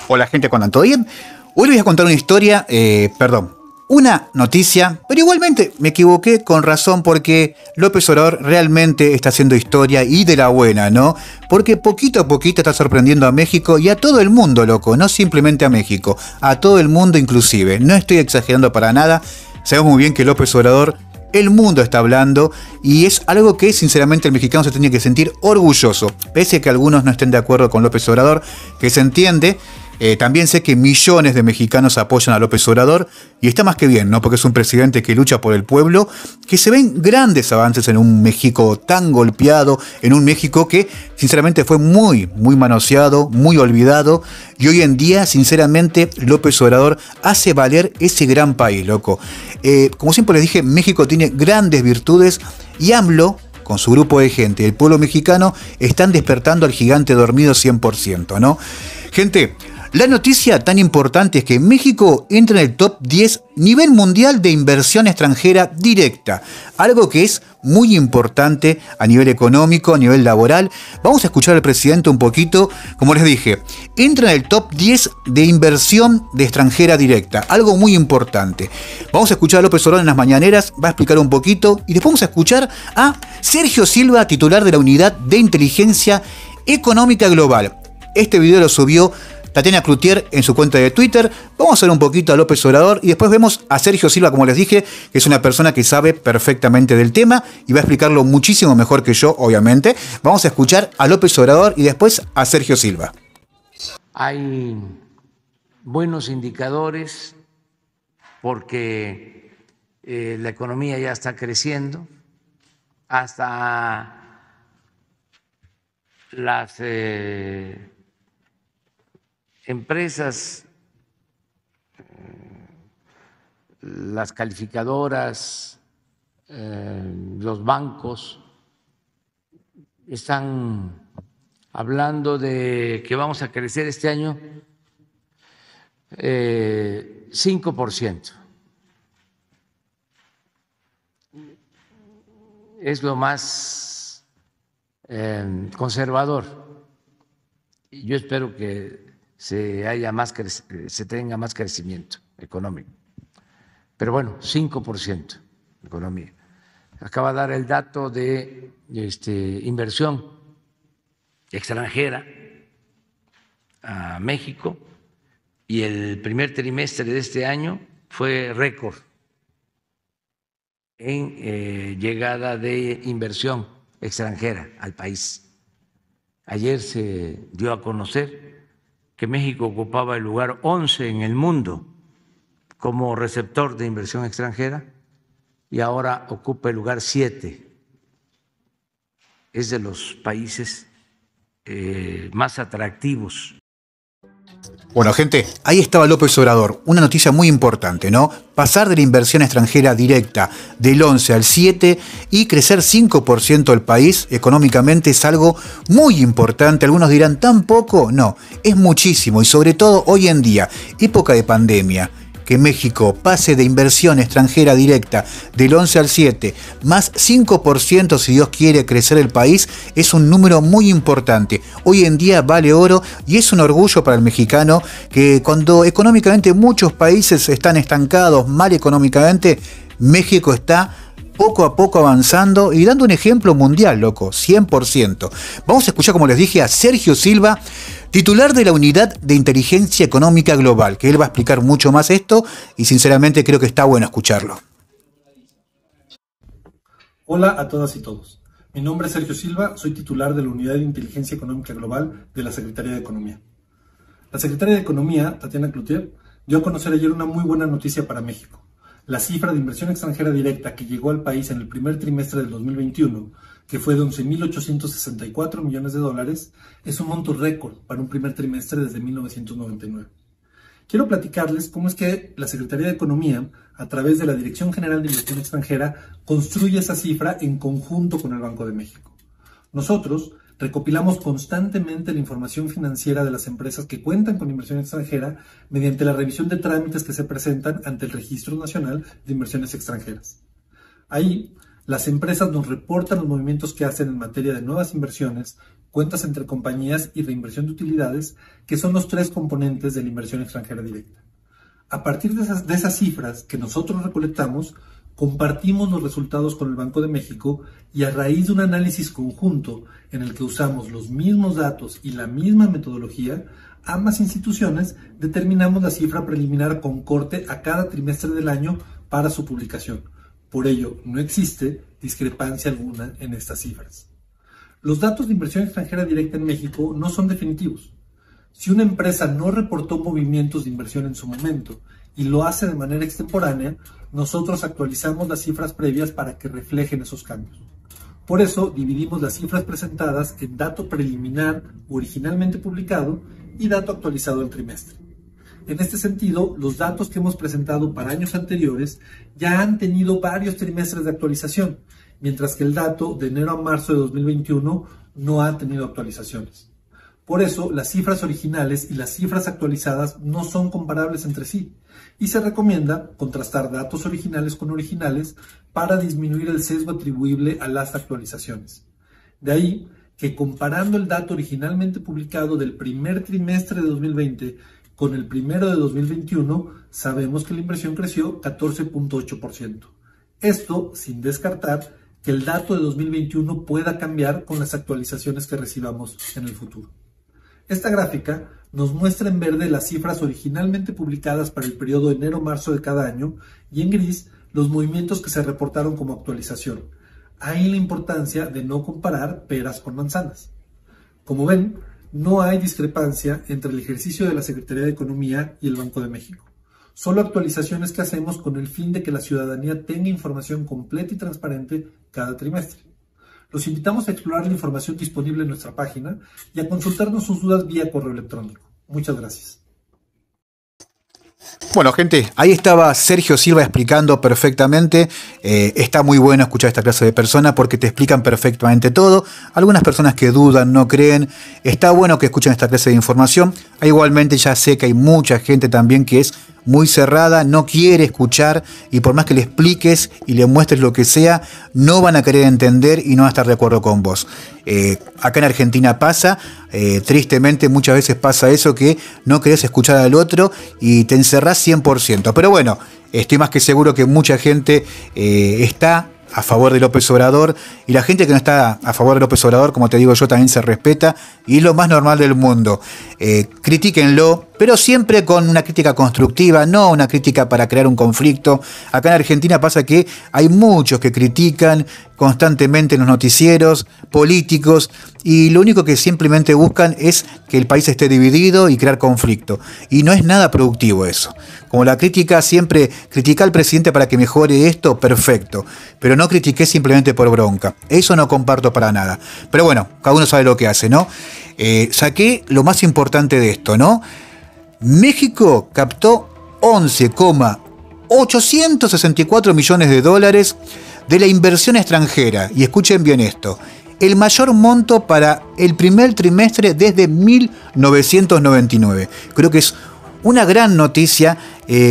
Hola gente, ¿cuándo todo bien? Hoy les voy a contar una historia, una noticia, pero igualmente me equivoqué con razón porque López Obrador realmente está haciendo historia y de la buena, ¿no? Porque poquito a poquito está sorprendiendo a México y a todo el mundo, loco, no simplemente a México, a todo el mundo inclusive. No estoy exagerando para nada, sabemos muy bien que López Obrador, el mundo está hablando y es algo que sinceramente el mexicano se tenía que sentir orgulloso, pese a que algunos no estén de acuerdo con López Obrador, que se entiende. También sé que millones de mexicanos apoyan a López Obrador y está más que bien, ¿no? Porque es un presidente que lucha por el pueblo, que se ven grandes avances en un México tan golpeado, en un México que sinceramente fue muy manoseado, muy olvidado, y hoy en día sinceramente López Obrador hace valer ese gran país, loco. Como siempre les dije, México tiene grandes virtudes y AMLO, con su grupo de gente, el pueblo mexicano, están despertando al gigante dormido 100%, ¿no? Gente, la noticia tan importante es que México entra en el top 10 nivel mundial de inversión extranjera directa, algo que es muy importante a nivel económico, a nivel laboral. Vamos a escuchar al presidente un poquito, como les dije, entra en el top 10 de inversión de extranjera directa, algo muy importante. Vamos a escuchar a López Obrador en las mañaneras, va a explicar un poquito y después vamos a escuchar a Sergio Silva, titular de la Unidad de Inteligencia Económica Global. Este video lo subió Tatiana Cloutier en su cuenta de Twitter. Vamos a ver un poquito a López Obrador y después vemos a Sergio Silva, como les dije, que es una persona que sabe perfectamente del tema y va a explicarlo muchísimo mejor que yo, obviamente. Vamos a escuchar a López Obrador y después a Sergio Silva. Hay buenos indicadores porque la economía ya está creciendo, hasta las empresas, las calificadoras, los bancos están hablando de que vamos a crecer este año 5%. Es lo más conservador. Yo espero que se tenga más crecimiento económico. Pero bueno, 5% de economía. Acaba de dar el dato de inversión extranjera a México y el primer trimestre de este año fue récord en llegada de inversión extranjera al país. Ayer se dio a conocer que México ocupaba el lugar 11 en el mundo como receptor de inversión extranjera y ahora ocupa el lugar 7. Es de los países más atractivos. Bueno, gente, ahí estaba López Obrador, una noticia muy importante, ¿no? Pasar de la inversión extranjera directa del 11 al 7 y crecer 5% el país económicamente es algo muy importante. Algunos dirán, ¿tan poco? No, es muchísimo y sobre todo hoy en día, época de pandemia, que México pase de inversión extranjera directa del 11 al 7, más 5% si Dios quiere crecer el país, es un número muy importante. Hoy en día vale oro y es un orgullo para el mexicano que cuando económicamente muchos países están estancados mal económicamente, México está poco a poco avanzando y dando un ejemplo mundial, loco, 100%. Vamos a escuchar, como les dije, a Sergio Silva, titular de la Unidad de Inteligencia Económica Global, que él va a explicar mucho más esto y sinceramente creo que está bueno escucharlo. Hola a todas y todos. Mi nombre es Sergio Silva, soy titular de la Unidad de Inteligencia Económica Global de la Secretaría de Economía. La Secretaria de Economía, Tatiana Cloutier, dio a conocer ayer una muy buena noticia para México. La cifra de inversión extranjera directa que llegó al país en el primer trimestre del 2021, que fue de 11.864 millones de dólares, es un monto récord para un primer trimestre desde 1999. Quiero platicarles cómo es que la Secretaría de Economía, a través de la Dirección General de Inversión Extranjera, construye esa cifra en conjunto con el Banco de México. Nosotros recopilamos constantemente la información financiera de las empresas que cuentan con inversión extranjera mediante la revisión de trámites que se presentan ante el Registro Nacional de Inversiones Extranjeras. Ahí, las empresas nos reportan los movimientos que hacen en materia de nuevas inversiones, cuentas entre compañías y reinversión de utilidades, que son los tres componentes de la inversión extranjera directa. A partir de esas cifras que nosotros recolectamos, compartimos los resultados con el Banco de México y a raíz de un análisis conjunto en el que usamos los mismos datos y la misma metodología, ambas instituciones determinamos la cifra preliminar con corte a cada trimestre del año para su publicación. Por ello, no existe discrepancia alguna en estas cifras. Los datos de inversión extranjera directa en México no son definitivos. Si una empresa no reportó movimientos de inversión en su momento y lo hace de manera extemporánea, nosotros actualizamos las cifras previas para que reflejen esos cambios. Por eso dividimos las cifras presentadas en dato preliminar originalmente publicado y dato actualizado al trimestre. En este sentido, los datos que hemos presentado para años anteriores ya han tenido varios trimestres de actualización, mientras que el dato de enero a marzo de 2021 no ha tenido actualizaciones. Por eso, las cifras originales y las cifras actualizadas no son comparables entre sí, y se recomienda contrastar datos originales con originales para disminuir el sesgo atribuible a las actualizaciones. De ahí que comparando el dato originalmente publicado del primer trimestre de 2020 con el primero de 2021, sabemos que la inversión creció 14.8%. Esto sin descartar que el dato de 2021 pueda cambiar con las actualizaciones que recibamos en el futuro. Esta gráfica nos muestra en verde las cifras originalmente publicadas para el periodo enero-marzo de cada año y en gris los movimientos que se reportaron como actualización. Ahí la importancia de no comparar peras con manzanas. Como ven, no hay discrepancia entre el ejercicio de la Secretaría de Economía y el Banco de México. Solo actualizaciones que hacemos con el fin de que la ciudadanía tenga información completa y transparente cada trimestre. Los invitamos a explorar la información disponible en nuestra página y a consultarnos sus dudas vía correo electrónico. Muchas gracias. Bueno, gente, ahí estaba Sergio Silva explicando perfectamente. Está muy bueno escuchar esta clase de personas porque te explican perfectamente todo. Algunas personas que dudan, no creen. Está bueno que escuchen esta clase de información. Igualmente ya sé que hay mucha gente también que es muy cerrada, no quiere escuchar y por más que le expliques y le muestres lo que sea, no van a querer entender y no van a estar de acuerdo con vos. Acá en Argentina pasa, tristemente muchas veces pasa eso, que no querés escuchar al otro y te encerrás 100%. Pero bueno, estoy más que seguro que mucha gente está a favor de López Obrador, y la gente que no está a favor de López Obrador, como te digo yo, también se respeta y es lo más normal del mundo. Critíquenlo, pero siempre con una crítica constructiva, no una crítica para crear un conflicto. Acá en Argentina pasa que hay muchos que critican constantemente en los noticieros, políticos, y lo único que simplemente buscan es que el país esté dividido y crear conflicto. Y no es nada productivo eso. Como la crítica, siempre critica al presidente para que mejore esto, perfecto. Pero no critiqué simplemente por bronca. Eso no comparto para nada. Pero bueno, cada uno sabe lo que hace, ¿no? Saqué lo más importante de esto, ¿no? México captó 11,864 millones de dólares de la inversión extranjera. Y escuchen bien esto. El mayor monto para el primer trimestre desde 1999. Creo que es una gran noticia,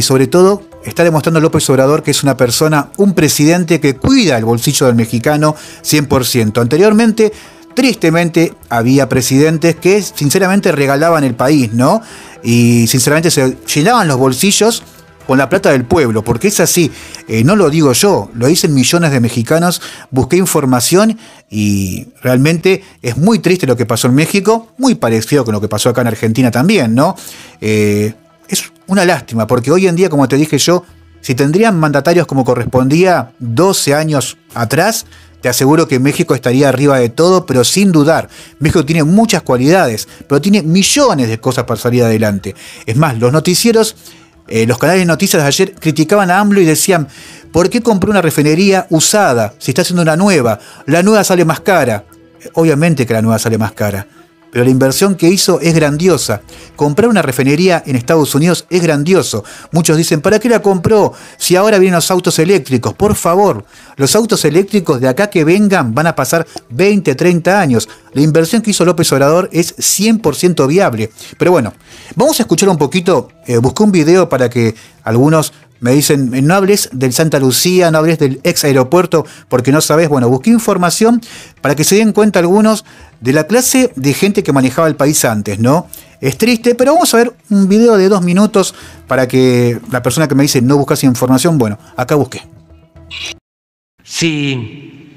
sobre todo está demostrando López Obrador que es una persona, un presidente que cuida el bolsillo del mexicano 100%. Anteriormente, tristemente, había presidentes que sinceramente regalaban el país, ¿no? Y sinceramente se llenaban los bolsillos con la plata del pueblo, porque es así, no lo digo yo, lo dicen millones de mexicanos. Busqué información y realmente es muy triste lo que pasó en México, muy parecido con lo que pasó acá en Argentina también, ¿no? Es una lástima, porque hoy en día, como te dije yo, si tendrían mandatarios como correspondía 12 años atrás, te aseguro que México estaría arriba de todo, pero sin dudar. México tiene muchas cualidades, pero tiene millones de cosas para salir adelante. Es más, los noticieros, los canales de noticias de ayer criticaban a AMLO y decían: ¿por qué compró una refinería usada si está haciendo una nueva? La nueva sale más cara. Obviamente que la nueva sale más cara, pero la inversión que hizo es grandiosa. Comprar una refinería en Estados Unidos es grandioso. Muchos dicen: ¿para qué la compró si ahora vienen los autos eléctricos? Por favor, los autos eléctricos de acá que vengan van a pasar 20, 30 años. La inversión que hizo López Obrador es 100% viable. Pero bueno, vamos a escuchar un poquito. Busqué un video para que algunos Me dicen, no hables del Santa Lucía, no hables del ex aeropuerto, porque no sabes. Bueno, busqué información para que se den cuenta algunos de la clase de gente que manejaba el país antes, ¿no? Es triste, pero vamos a ver un video de 2 minutos para que la persona que me dice no buscas información, bueno, acá busqué. Si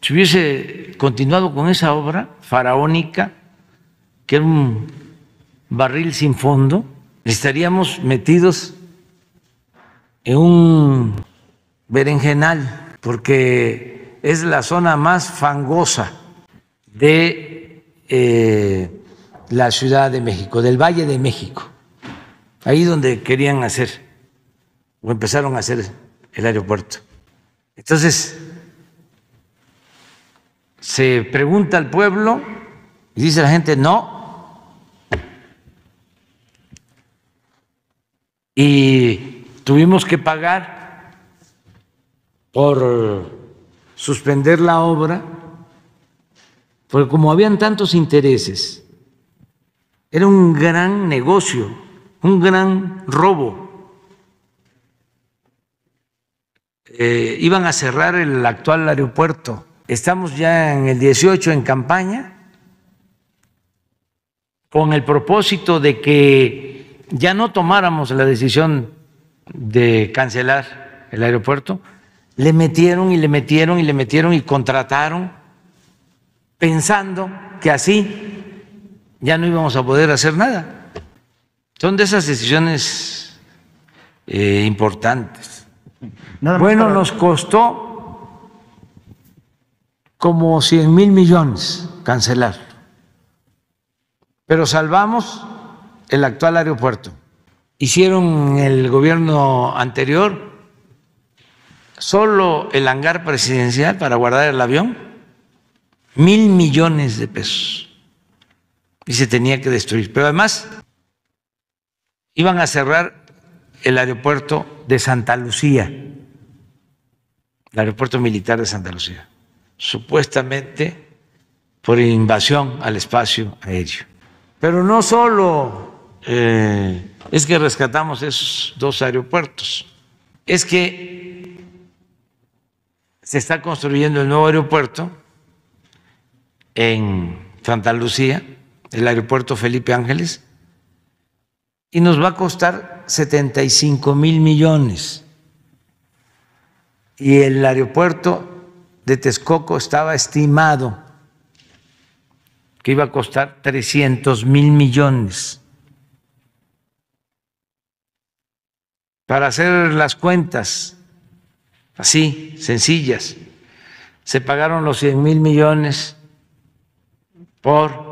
hubiese continuado con esa obra faraónica, que era un barril sin fondo, estaríamos metidos en un berenjenal, porque es la zona más fangosa de la Ciudad de México, del Valle de México, ahí donde querían hacer o empezaron a hacer el aeropuerto. Entonces, se pregunta al pueblo y dice la gente no. Y tuvimos que pagar por suspender la obra, porque como habían tantos intereses, era un gran negocio, un gran robo. Iban a cerrar el actual aeropuerto. Estamos ya en el 18 en campaña, con el propósito de que ya no tomáramos la decisión de cancelar el aeropuerto. Le metieron y le metieron y le metieron y contrataron, pensando que así ya no íbamos a poder hacer nada. Son de esas decisiones importantes. Bueno, nos costó como 100,000 millones cancelar, pero salvamos el actual aeropuerto. Hicieron en el gobierno anterior solo el hangar presidencial para guardar el avión, 1,000 millones de pesos, y se tenía que destruir. Pero además iban a cerrar el aeropuerto de Santa Lucía, el aeropuerto militar de Santa Lucía, supuestamente por invasión al espacio aéreo. Pero no solo es que rescatamos esos 2 aeropuertos, es que se está construyendo el nuevo aeropuerto en Santa Lucía, el aeropuerto Felipe Ángeles, y nos va a costar 75,000 millones. Y el aeropuerto de Texcoco estaba estimado que iba a costar 300,000 millones. Para hacer las cuentas así, sencillas, se pagaron los 100,000 millones por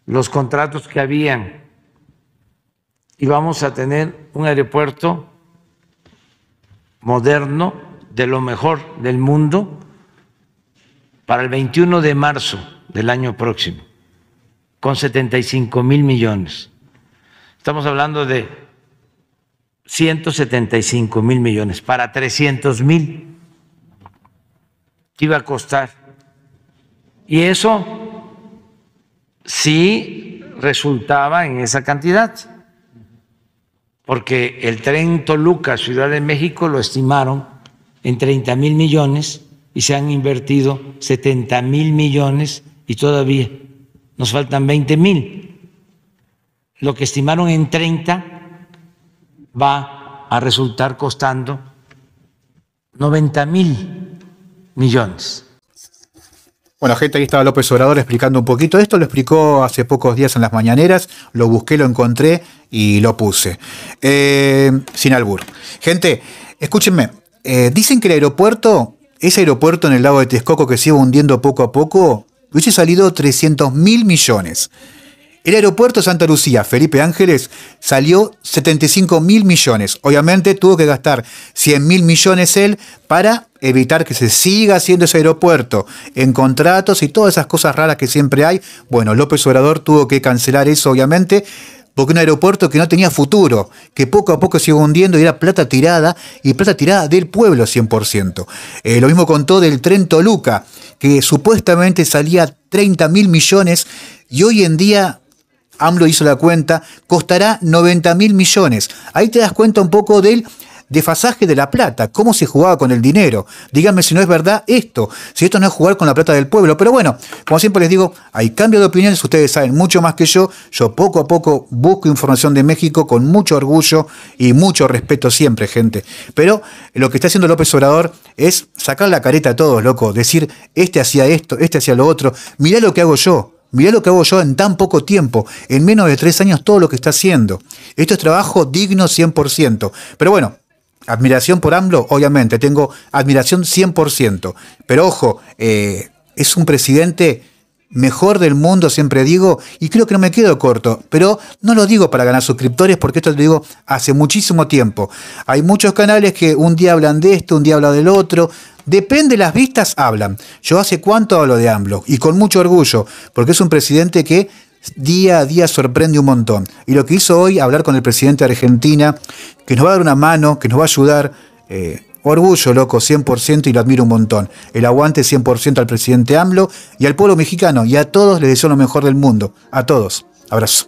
los contratos que habían, y vamos a tener un aeropuerto moderno, de lo mejor del mundo, para el 21 de marzo del año próximo, con 75,000 millones. Estamos hablando de 175,000 millones para 300,000 que iba a costar. Y eso sí resultaba en esa cantidad, porque el tren Toluca, Ciudad de México, lo estimaron en 30,000 millones y se han invertido 70,000 millones y todavía nos faltan 20,000. Lo que estimaron en 30 va a resultar costando 90,000 millones. Bueno, gente, ahí estaba López Obrador explicando un poquito esto, lo explicó hace pocos días en las mañaneras, lo busqué, lo encontré y lo puse. Sin albur. Gente, escúchenme, dicen que el aeropuerto, ese aeropuerto en el lago de Texcoco que se iba hundiendo poco a poco, hubiese salido 300,000 millones. El aeropuerto Santa Lucía, Felipe Ángeles, salió 75,000 millones. Obviamente tuvo que gastar 100,000 millones él para evitar que se siga haciendo ese aeropuerto en contratos y todas esas cosas raras que siempre hay. Bueno, López Obrador tuvo que cancelar eso, obviamente, porque un aeropuerto que no tenía futuro, que poco a poco se iba hundiendo y era plata tirada, y plata tirada del pueblo 100%. Lo mismo contó del tren Toluca, que supuestamente salía 30,000 millones y hoy en día AMLO hizo la cuenta, costará 90.000 millones. Ahí te das cuenta un poco del desfasaje de la plata, cómo se jugaba con el dinero. Díganme si no es verdad esto, si esto no es jugar con la plata del pueblo. Pero bueno, como siempre les digo, hay cambio de opiniones, ustedes saben mucho más que yo. Yo poco a poco busco información de México con mucho orgullo y mucho respeto siempre, gente. Pero lo que está haciendo López Obrador es sacar la careta a todos, loco, decir, este hacía esto, este hacía lo otro, mirá lo que hago yo. Mirá lo que hago yo en tan poco tiempo, en menos de 3 años, todo lo que está haciendo. Esto es trabajo digno 100%. Pero bueno, admiración por AMLO, obviamente, tengo admiración 100%. Pero ojo, es un presidente mejor del mundo, siempre digo, y creo que no me quedo corto. Pero no lo digo para ganar suscriptores, porque esto lo digo hace muchísimo tiempo. Hay muchos canales que un día hablan de esto, un día hablan del otro. Depende de las vistas, hablan. Yo hace cuánto hablo de AMLO, y con mucho orgullo, porque es un presidente que día a día sorprende un montón. Y lo que hizo hoy, hablar con el presidente de Argentina, que nos va a dar una mano, que nos va a ayudar, orgullo, loco, 100%, y lo admiro un montón. El aguante 100% al presidente AMLO y al pueblo mexicano, y a todos les deseo lo mejor del mundo. A todos. Abrazo.